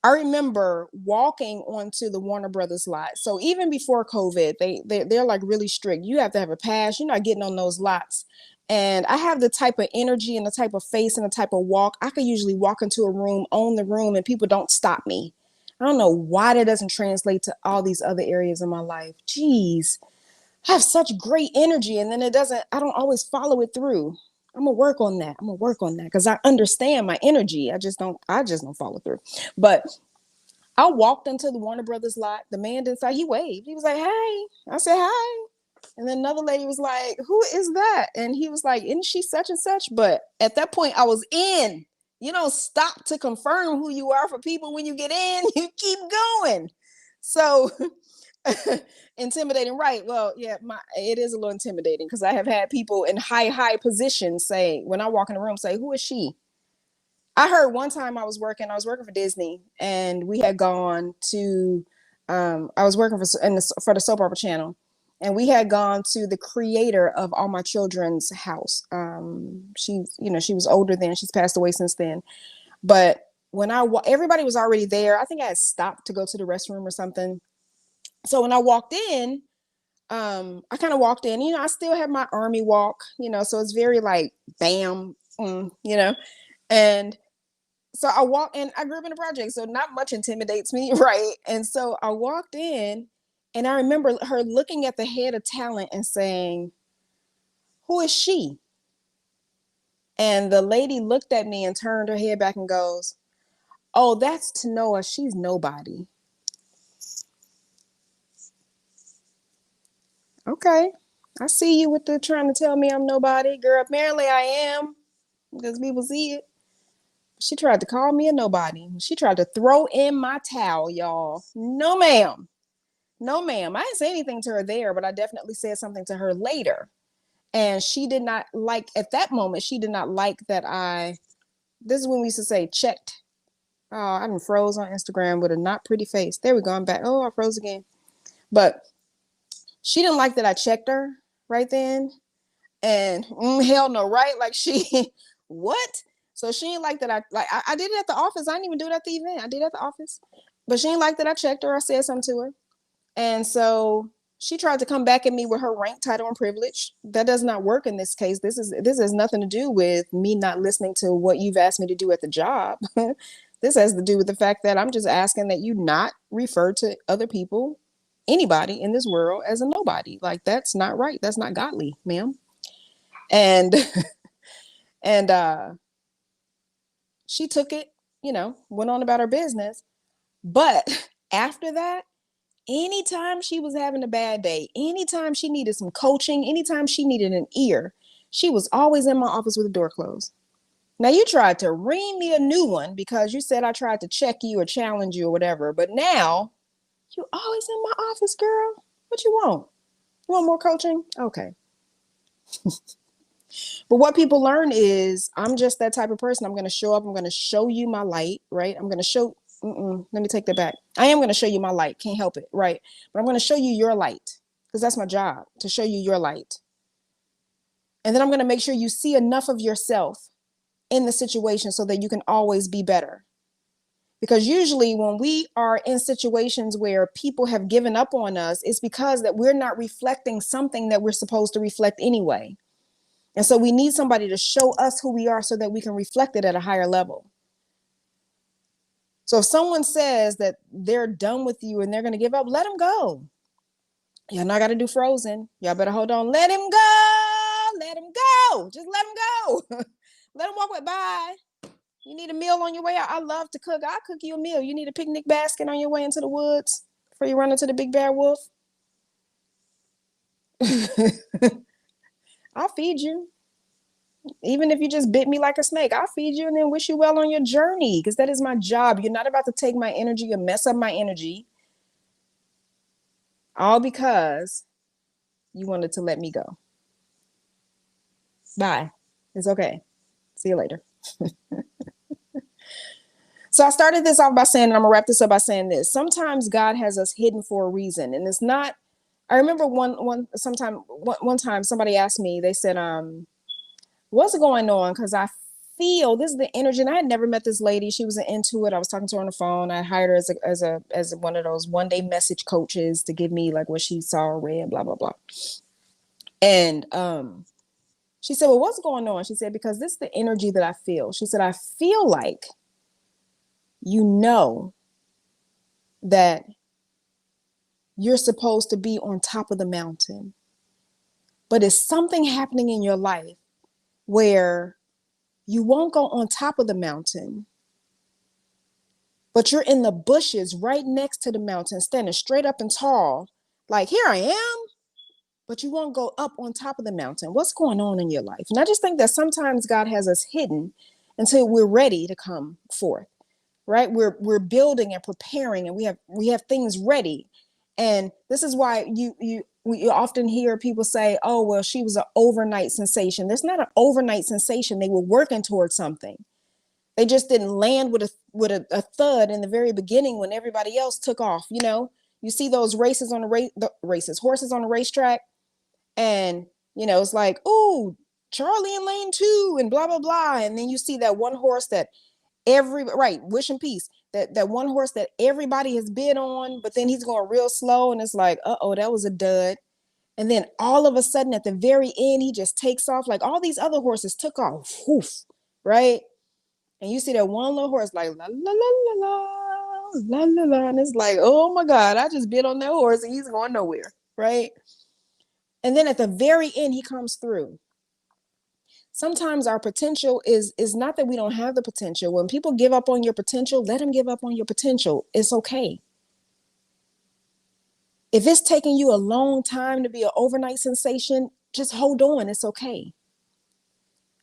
I remember walking onto the Warner Brothers lot. So even before COVID, they're like really strict. You have to have a pass. You're not getting on those lots. And I have the type of energy and the type of face and the type of walk. I could usually walk into a room, own the room, and people don't stop me. I don't know why that doesn't translate to all these other areas in my life. Jeez, I have such great energy, and then I don't always follow it through. I'm gonna work on that. I'm gonna work on that because I understand my energy. I just don't follow through. But I walked into the Warner Brothers lot. The man didn't say, he waved. He was like, hey. I said, hi. And then another lady was like, who is that? And he was like, isn't she such and such? But at that point, I was in. You don't stop to confirm who you are for people when you get in. You keep going. So intimidating, right? Well, yeah, it is a little intimidating because I have had people in high positions say, when I walk in the room, say, who is she? I heard one time I was working for Disney, and we had gone to, I was working for the soap opera channel, and we had gone to the creator of All My Children's house. She was older then, she's passed away since then. But when everybody was already there, I think I had stopped to go to the restroom or something. So when I walked in, I kind of walked in, I still have my army walk, so it's very like, bam, and so I walked in, I grew up in a project, so not much intimidates me, right? And so I walked in, and I remember her looking at the head of talent and saying, who is she? And the lady looked at me and turned her head back and goes, Oh, that's Tanoa. She's nobody. Okay. I see you with the trying to tell me I'm nobody. Girl, apparently I am because people see it. She tried to call me a nobody. She tried to throw in my towel, y'all. No, ma'am. No, ma'am. I didn't say anything to her there, but I definitely said something to her later. And she did not like, at that moment, she did not like that this is when we used to say checked. Oh, I done froze on Instagram with a not pretty face. There we go. I'm back. Oh, I froze again. But she didn't like that I checked her right then. And hell no, right? Like what? So she didn't like that I did it at the office. I didn't even do it at the event. I did it at the office. But she didn't like that I checked her. I said something to her. And so she tried to come back at me with her rank, title, and privilege. That does not work in this case. This has nothing to do with me not listening to what you've asked me to do at the job. This has to do with the fact that I'm just asking that you not refer to other people, anybody in this world, as a nobody. Like, that's not right. That's not godly, ma'am. And and she took it, went on about her business. But after that, anytime she was having a bad day, anytime she needed some coaching, anytime she needed an ear, she was always in my office with the door closed. Now, you tried to ring me a new one because you said I tried to check you or challenge you or whatever, but now you always in my office, girl. What you want? You want more coaching? Okay. But what people learn is I'm just that type of person. I'm going to show up. I'm going to show you my light, right? I'm going to show, let me take that back. I am going to show you my light. Can't help it, right? But I'm going to show you your light because that's my job, to show you your light. And then I'm going to make sure you see enough of yourself in the situation so that you can always be better. Because usually when we are in situations where people have given up on us, it's because that we're not reflecting something that we're supposed to reflect anyway. And so we need somebody to show us who we are so that we can reflect it at a higher level. So if someone says that they're done with you and they're going to give up, let them go. Y'all not got to do Frozen. Y'all better hold on. Let him go. Let him go. Just let him go. Let him walk away. Bye. You need a meal on your way out. I love to cook. I'll cook you a meal. You need a picnic basket on your way into the woods before you run into the big bad wolf. I'll feed you. Even if you just bit me like a snake, I'll feed you and then wish you well on your journey because that is my job. You're not about to take my energy or mess up my energy all because you wanted to let me go. Bye. It's okay. See you later. So I started this off by saying, and I'm gonna wrap this up by saying this. Sometimes God has us hidden for a reason. And it's not, I remember one time somebody asked me, they said, what's going on? Because I feel this is the energy. And I had never met this lady. She was into it. I was talking to her on the phone. I hired her as one of those one-day message coaches to give me like what she saw or read, blah, blah, blah. And she said, well, what's going on? She said, because this is the energy that I feel. She said, I feel like you know that you're supposed to be on top of the mountain, but it's something happening in your life where you won't go on top of the mountain, but you're in the bushes right next to the mountain, standing straight up and tall, like, here I am, but you won't go up on top of the mountain. What's going on in your life? And I just think that sometimes God has us hidden until we're ready to come forth. Right? We're building and preparing, and we have things ready. And this is why we often hear people say, oh, well, she was an overnight sensation. There's not an overnight sensation. They were working towards something. They just didn't land with a thud in the very beginning when everybody else took off. You see those races on horses on the racetrack, and it's like, oh, Charlie in lane 2 and blah, blah, blah. And then you see that one horse that wish and peace, that one horse that everybody has bid on, but then he's going real slow and it's like, uh-oh, that was a dud. And then all of a sudden at the very end, he just takes off like all these other horses took off, whoof, right? And you see that one little horse like la la la la la la la, and it's like, oh my God, I just bid on that horse and he's going nowhere, right? And then at the very end, he comes through. Sometimes our potential is not that we don't have the potential. When people give up on your potential, let them give up on your potential. It's okay. If it's taking you a long time to be an overnight sensation, just hold on. It's okay.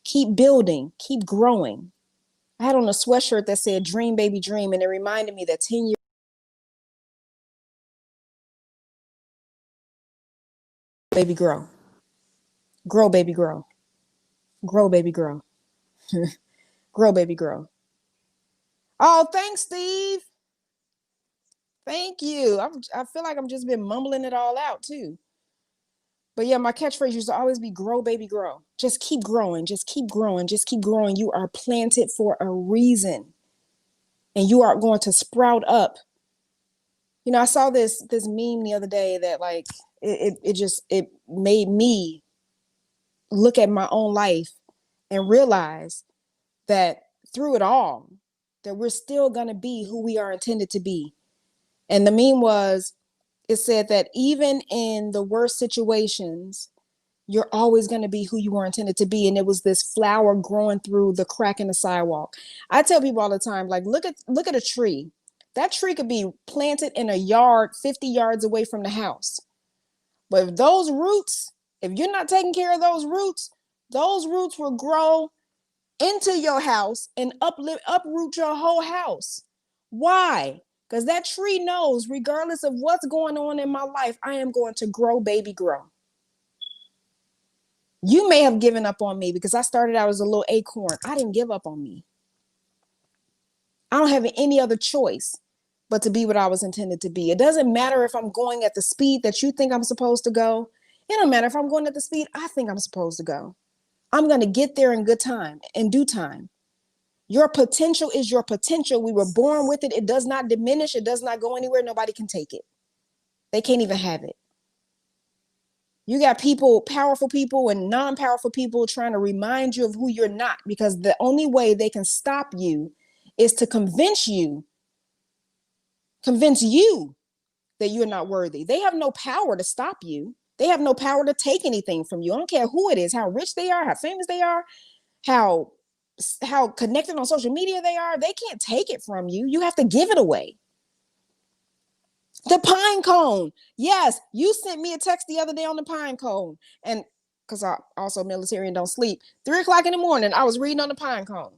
Keep building, keep growing. I had on a sweatshirt that said dream, baby, dream. And it reminded me that 10 years, baby, grow. Grow, baby, grow. Grow, baby, grow. Grow, baby, grow. Oh, thanks, Steve. Thank you. I feel like I'm just been mumbling it all out too. But yeah, my catchphrase used to always be grow, baby, grow. Just keep growing. Just keep growing. Just keep growing. You are planted for a reason. And you are going to sprout up. You know, I saw this meme the other day that like it made me look at my own life and realize that through it all, that we're still gonna be who we are intended to be. And the meme was, it said that even in the worst situations, you're always going to be who you were intended to be. And it was this flower growing through the crack in the sidewalk. I tell people all the time, like, look at a tree. That tree could be planted in a yard 50 yards away from the house. But if those roots, if you're not taking care of those roots will grow into your house and uproot your whole house. Why? Because that tree knows, regardless of what's going on in my life, I am going to grow, baby, grow. You may have given up on me because I started out as a little acorn. I didn't give up on me. I don't have any other choice but to be what I was intended to be. It doesn't matter if I'm going at the speed that you think I'm supposed to go. It don't matter if I'm going at the speed I think I'm supposed to go. I'm going to get there in good time, in due time. Your potential is your potential. We were born with it. It does not diminish. It does not go anywhere. Nobody can take it. They can't even have it. You got people, powerful people and non-powerful people trying to remind you of who you're not, because the only way they can stop you is to convince you that you're not worthy. They have no power to stop you. They have no power to take anything from you. I don't care who it is, how rich they are, how famous they are, how connected on social media they are. They can't take it from you. You have to give it away. The pine cone. Yes, you sent me a text the other day on the pine cone. And because I also military and don't sleep, 3:00 in the morning, I was reading on the pine cone.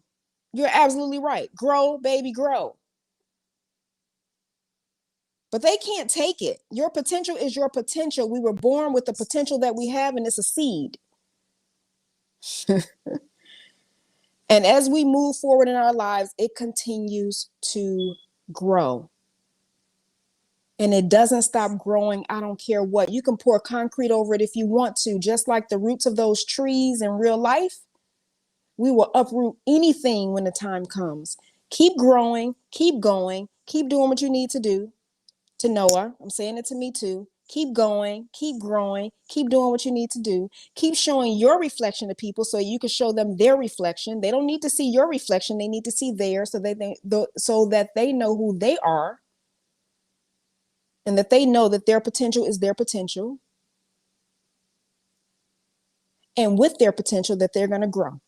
You're absolutely right. Grow, baby, grow. But they can't take it. Your potential is your potential. We were born with the potential that we have, and it's a seed. And as we move forward in our lives, it continues to grow. And it doesn't stop growing. I don't care what. You can pour concrete over it if you want to, just like the roots of those trees in real life. We will uproot anything when the time comes. Keep growing, keep going, keep doing what you need to do. To Noah, I'm saying it to me too. Keep going, keep growing, keep doing what you need to do. Keep showing your reflection to people so you can show them their reflection. They don't need to see your reflection. They need to see theirs so that they know who they are, and that they know that their potential is their potential. And with their potential, that they're going to grow.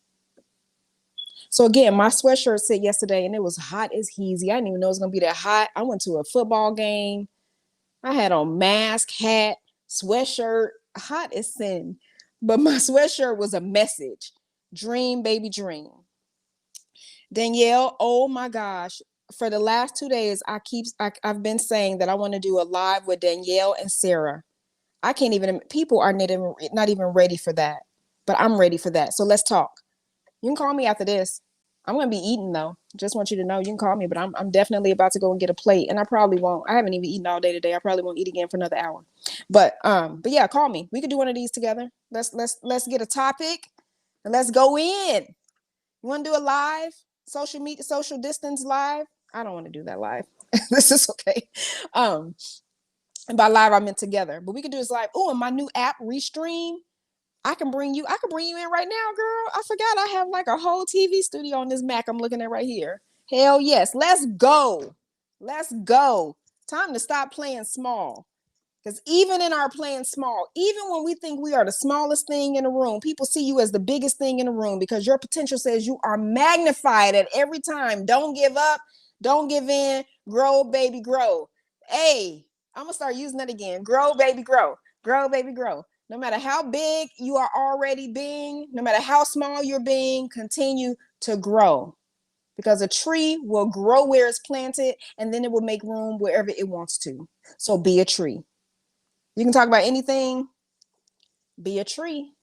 So again, my sweatshirt said yesterday, and it was hot as heezy. I didn't even know it was going to be that hot. I went to a football game. I had on mask, hat, sweatshirt, hot as sin. But my sweatshirt was a message. Dream, baby, dream. Danielle, oh my gosh. For the last 2 days, I've been saying that I want to do a live with Danielle and Sarah. I can't even, people are not even ready for that. But I'm ready for that. So let's talk. You can call me after this. I'm going to be eating though. Just want you to know you can call me, but I'm definitely about to go and get a plate, and I probably won't. I haven't even eaten all day today. I probably won't eat again for another hour. But yeah, call me. We could do one of these together. Let's get a topic and let's go in. You want to do a live social distance live? I don't want to do that live. This is okay. And by live I meant together, but we could do this live. Oh, and my new app, Restream. I can bring you in right now, girl. I forgot I have like a whole TV studio on this Mac I'm looking at right here. Hell yes. Let's go. Let's go. Time to stop playing small. Because even in our playing small, even when we think we are the smallest thing in the room, people see you as the biggest thing in the room because your potential says you are magnified at every time. Don't give up. Don't give in. Grow, baby, grow. Hey, I'm going to start using that again. Grow, baby, grow. Grow, baby, grow. No matter how big you are already being, no matter how small you're being, continue to grow. Because a tree will grow where it's planted and then it will make room wherever it wants to. So be a tree. You can talk about anything. Be a tree.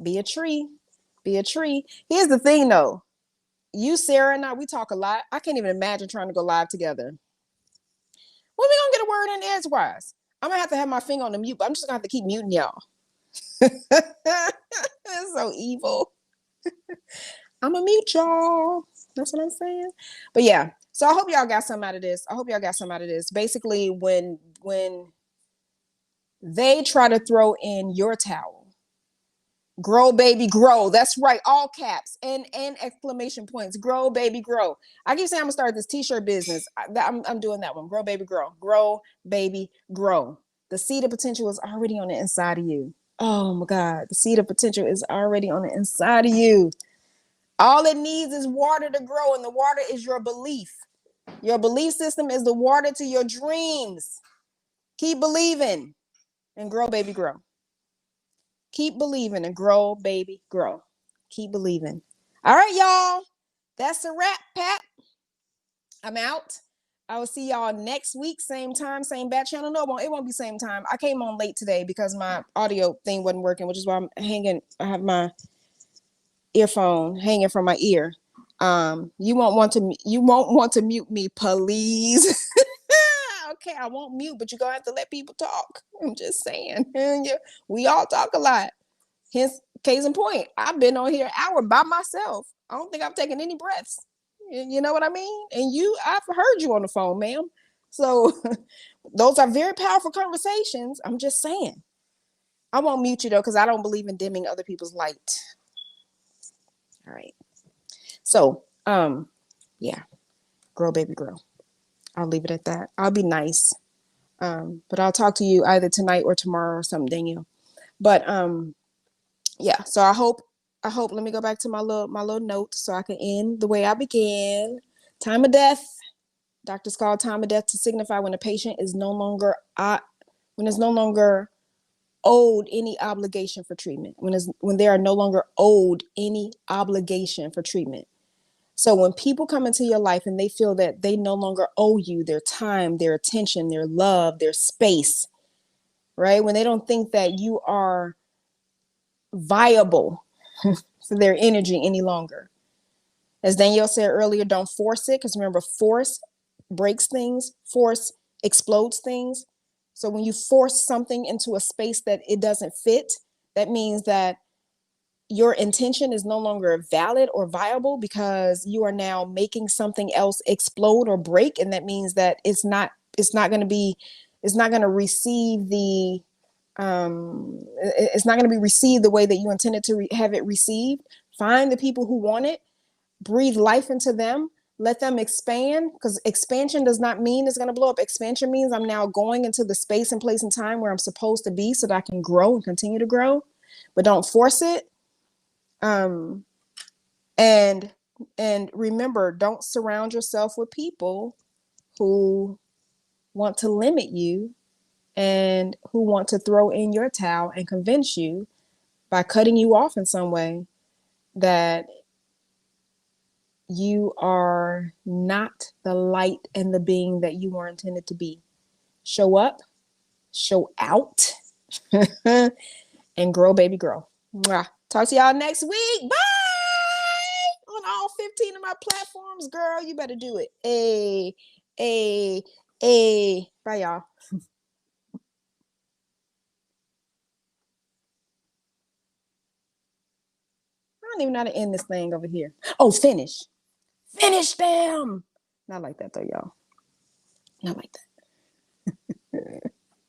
Be a tree. Be a tree. Here's the thing though. You, Sarah, and I, we talk a lot. I can't even imagine trying to go live together. When we gonna get a word in edgewise? I'm gonna have to have my finger on the mute, but I'm just gonna have to keep muting y'all. That's so evil. I'm gonna mute y'all. That's what I'm saying. But yeah, so I hope y'all got something out of this. I hope y'all got something out of this. Basically, when they try to throw in your towel, grow, baby, grow. That's right, all caps and exclamation points. Grow, baby, grow. I keep saying I'm gonna start this t-shirt business. I'm doing that one. Grow, baby, grow. Grow, baby, grow. The seed of potential is already on the inside of you. Oh my God, the seed of potential is already on the inside of you. All it needs is water to grow, and the water is your belief. Your belief system is the water to your dreams. Keep believing and grow, baby, grow. Keep believing and grow, baby, grow. Keep believing. All right, y'all. That's a wrap, Pat. I'm out. I will see y'all next week, same time, same bat channel. No, it won't be same time. I came on late today because my audio thing wasn't working, which is why I'm hanging. I have my earphone hanging from my ear. You won't want to mute me, please. Okay, I won't mute, but you're gonna have to let people talk. I'm just saying. We all talk a lot. Hence, case in point, I've been on here an hour by myself. I don't think I've taken any breaths. You know what I mean? And I've heard you on the phone, ma'am. So those are very powerful conversations. I'm just saying. I won't mute you though, because I don't believe in dimming other people's light. All right. So, yeah, grow, baby, grow. I'll leave it at that. I'll be nice. But I'll talk to you either tonight or tomorrow or something, Daniel. But yeah, so I hope, let me go back to my little note so I can end the way I began. Time of death. Doctors call time of death to signify when a patient is no longer owed any obligation for treatment, when they are no longer owed any obligation for treatment. So when people come into your life and they feel that they no longer owe you their time, their attention, their love, their space, right? When they don't think that you are viable for their energy any longer. As Danielle said earlier, don't force it, because remember, force breaks things, force explodes things. So when you force something into a space that it doesn't fit, that means that your intention is no longer valid or viable, because you are now making something else explode or break. And that means that it's not going to receive the it's not going to be received the way that you intended to have it received. Find the people who want it, breathe life into them, let them expand, because expansion does not mean it's going to blow up. Expansion means I'm now going into the space and place and time where I'm supposed to be so that I can grow and continue to grow. But don't force it. And remember, don't surround yourself with people who want to limit you and who want to throw in your towel and convince you by cutting you off in some way that you are not the light and the being that you were intended to be. Show up, show out, and grow, baby, grow. Mwah. Talk to y'all next week. Bye! On all 15 of my platforms, girl, you better do it. Bye, y'all. I don't even know how to end this thing over here. Oh, finish them. Not like that though, y'all. Not like that.